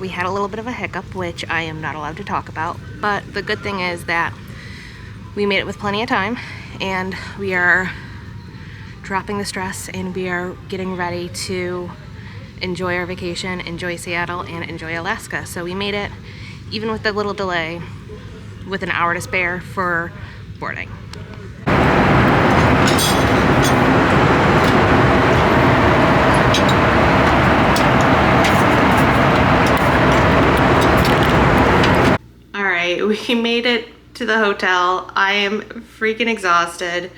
we had a little bit of a hiccup, which I am not allowed to talk about, but the good thing is that we made it with plenty of time, and we are dropping the stress, and we are getting ready to enjoy our vacation, enjoy Seattle, and enjoy Alaska. So we made it, even with the little delay, with an hour to spare for boarding. All right, we made it to the hotel. I am freaking exhausted.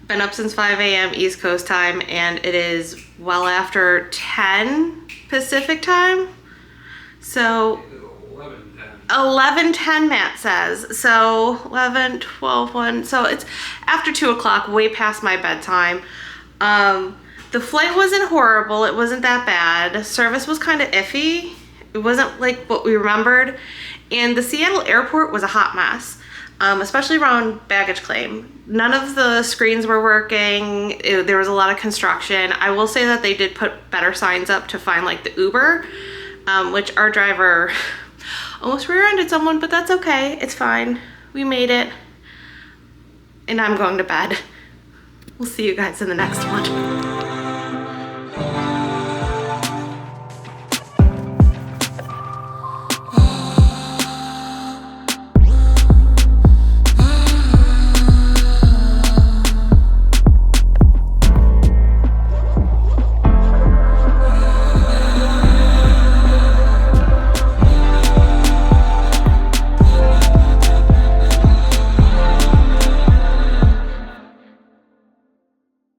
Been up since 5 a.m. East Coast time, and it is well after 10 Pacific time. So 11:10 Matt says. So 11, 12, 1. So it's after 2 o'clock, way past my bedtime. The flight wasn't horrible. It wasn't that bad. Service was kind of iffy. It wasn't like what we remembered. And the Seattle airport was a hot mess, especially around baggage claim. None of the screens were working. There was a lot of construction. I will say that they did put better signs up to find like the Uber, which our driver almost rear-ended someone, but that's okay. It's fine. We made it. And I'm going to bed. We'll see you guys in the next one.